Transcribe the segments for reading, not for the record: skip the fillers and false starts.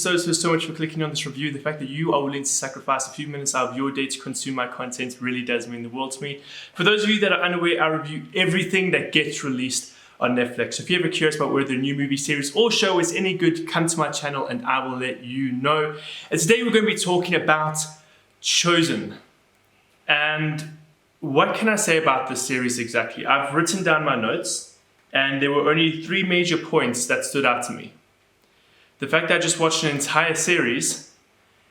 so much for clicking on this review. The fact that you are willing to sacrifice a few minutes out of your day to consume my content really does mean the world to me. For those of you that are unaware, I review everything that gets released on Netflix. So if you're ever curious about whether the new movie, series or show is any good, come to my channel and I will let you know. And today we're going to be talking about Chosen. And what can I say about this series exactly? I've written down my notes and there were only 3 major points that stood out to me. The fact that I just watched an entire series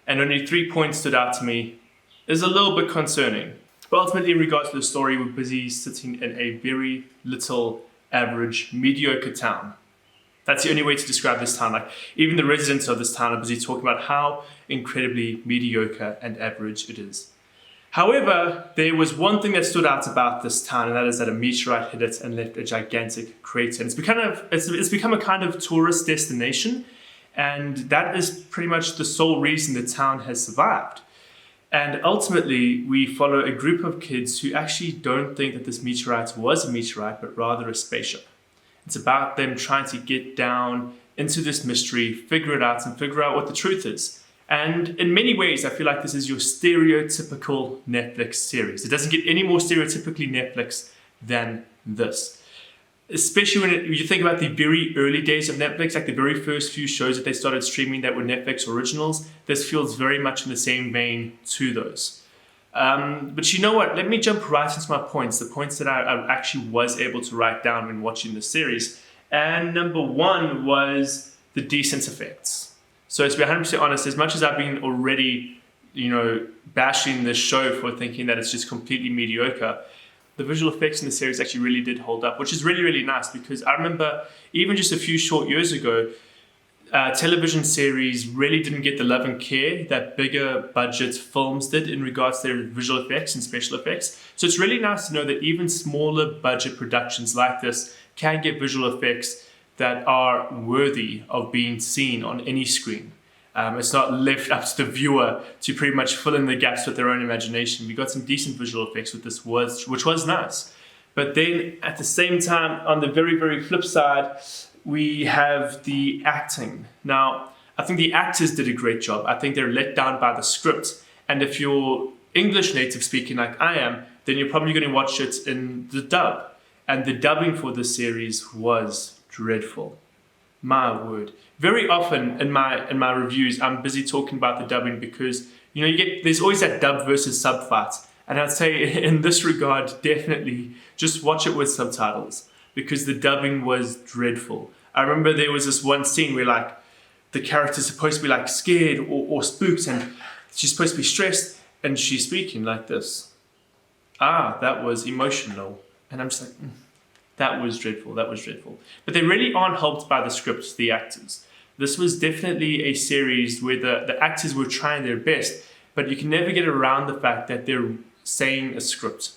and only 3 points stood out to me is a little bit concerning. But ultimately, in regards to the story, we're busy sitting in a very little, average, mediocre town. That's the only way to describe this town. Like, even the residents of this town are busy talking about how incredibly mediocre and average it is. However, there was one thing that stood out about this town, and that is that a meteorite hit it and left a gigantic crater. And it's become a kind of tourist destination. And that is pretty much the sole reason the town has survived. And ultimately, we follow a group of kids who actually don't think that this meteorite was a meteorite, but rather a spaceship. It's about them trying to get down into this mystery, figure it out, and figure out what the truth is. And in many ways, I feel like this is your stereotypical Netflix series. It doesn't get any more stereotypically Netflix than this. Especially when you think about the very early days of Netflix, like the very first few shows that they started streaming that were Netflix originals, this feels very much in the same vein to those. But you know what? Let me jump right into my points, the points that I actually was able to write down when watching the series. And number 1 was the decent effects. So to be 100% honest, as much as I've been already, bashing this show for thinking that it's just completely mediocre, the visual effects in the series actually really did hold up, which is really, really nice because I remember even just a few short years ago, television series really didn't get the love and care that bigger budget films did in regards to their visual effects and special effects. So it's really nice to know that even smaller budget productions like this can get visual effects that are worthy of being seen on any screen. It's not left up to the viewer to pretty much fill in the gaps with their own imagination. We got some decent visual effects with this, which was nice. But then at the same time, on the very, very flip side, we have the acting. Now, I think the actors did a great job. I think they're let down by the script. And if you're English native speaking like I am, then you're probably going to watch it in the dub. And the dubbing for this series was dreadful. My word. Very often in my reviews, I'm busy talking about the dubbing because, there's always that dub versus sub fight. And I'd say in this regard, definitely just watch it with subtitles because the dubbing was dreadful. I remember there was this one scene where the character's supposed to be scared or spooked and she's supposed to be stressed and she's speaking like this. That was emotional. And I'm just like, that was dreadful, that was dreadful. But they really aren't helped by the script, the actors. This was definitely a series where the actors were trying their best, but you can never get around the fact that they're saying a script.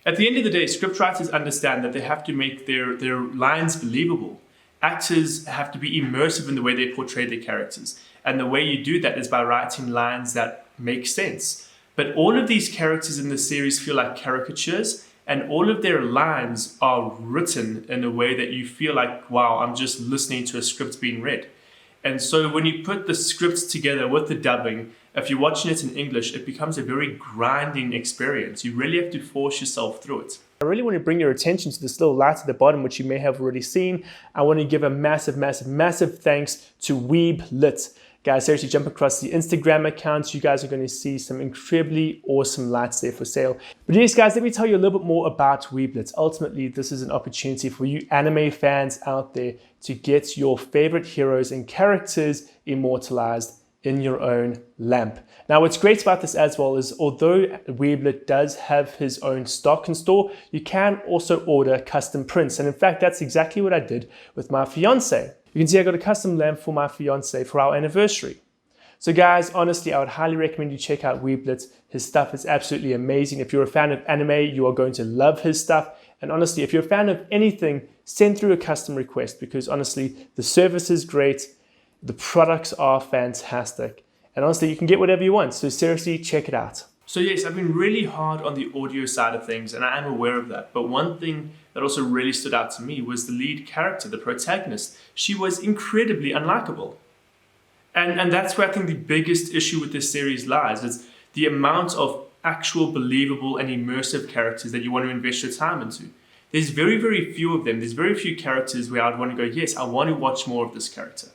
At the end of the day, scriptwriters understand that they have to make their lines believable. Actors have to be immersive in the way they portray their characters. And the way you do that is by writing lines that make sense. But all of these characters in the series feel like caricatures, and all of their lines are written in a way that you feel like, wow, I'm just listening to a script being read. And so when you put the scripts together with the dubbing, if you're watching it in English, it becomes a very grinding experience. You really have to force yourself through it. I really want to bring your attention to this little light at the bottom, which you may have already seen. I want to give a massive, massive, massive thanks to Weeblit. Guys, seriously, jump across the Instagram accounts. You guys are going to see some incredibly awesome lights there for sale. But yes, guys, let me tell you a little bit more about Weeblit. Ultimately, this is an opportunity for you anime fans out there to get your favorite heroes and characters immortalized in your own lamp. Now, what's great about this as well is although Weeblit does have his own stock in store, you can also order custom prints. And in fact, that's exactly what I did with my fiance. You can see I got a custom lamp for my fiance for our anniversary. So guys, honestly, I would highly recommend you check out Weeblit. His stuff is absolutely amazing. If you're a fan of anime, you are going to love his stuff. And honestly, if you're a fan of anything, send through a custom request because honestly, the service is great. The products are fantastic. And honestly, you can get whatever you want. So seriously, check it out. So yes, I've been really hard on the audio side of things, and I am aware of that. But one thing that also really stood out to me was the lead character, the protagonist. She was incredibly unlikable. And that's where I think the biggest issue with this series lies. It's the amount of actual believable and immersive characters that you want to invest your time into. There's very, very few of them. There's very few characters where I'd want to go, yes, I want to watch more of this character.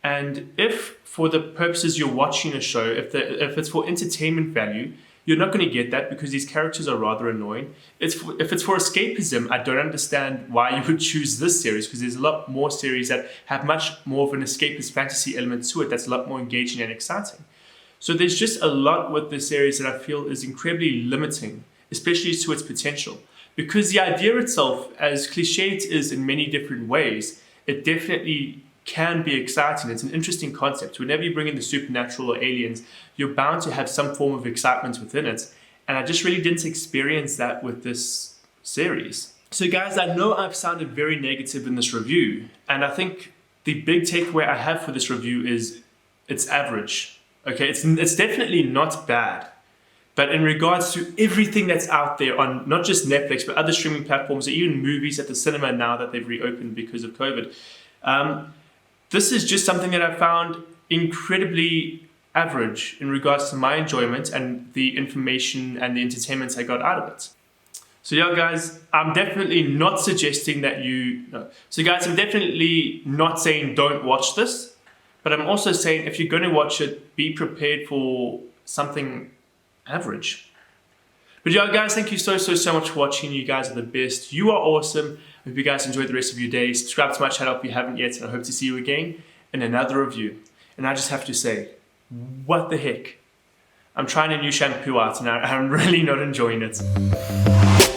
And if for the purposes you're watching a show, if it's for entertainment value, you're not going to get that because these characters are rather annoying. If it's for escapism, I don't understand why you would choose this series, because there's a lot more series that have much more of an escapist fantasy element to it that's a lot more engaging and exciting. So there's just a lot with this series that I feel is incredibly limiting, especially to its potential. Because the idea itself, as cliche it is in many different ways, it definitely can be exciting. It's an interesting concept. Whenever you bring in the supernatural or aliens, you're bound to have some form of excitement within it. And I just really didn't experience that with this series. So guys, I know I've sounded very negative in this review. And I think the big takeaway I have for this review is it's average. Okay, it's definitely not bad. But in regards to everything that's out there on not just Netflix, but other streaming platforms, or even movies at the cinema now that they've reopened because of COVID, this is just something that I found incredibly average in regards to my enjoyment and the information and the entertainment I got out of it. So yeah, guys, I'm definitely not suggesting that I'm definitely not saying don't watch this, but I'm also saying if you're going to watch it, be prepared for something average. But yeah, guys, thank you so much for watching. You guys are the best. You are awesome. I hope you guys enjoy the rest of your day. Subscribe to my channel if you haven't yet, and I hope to see you again in another review. And I just have to say, what the heck? I'm trying a new shampoo out and I'm really not enjoying it.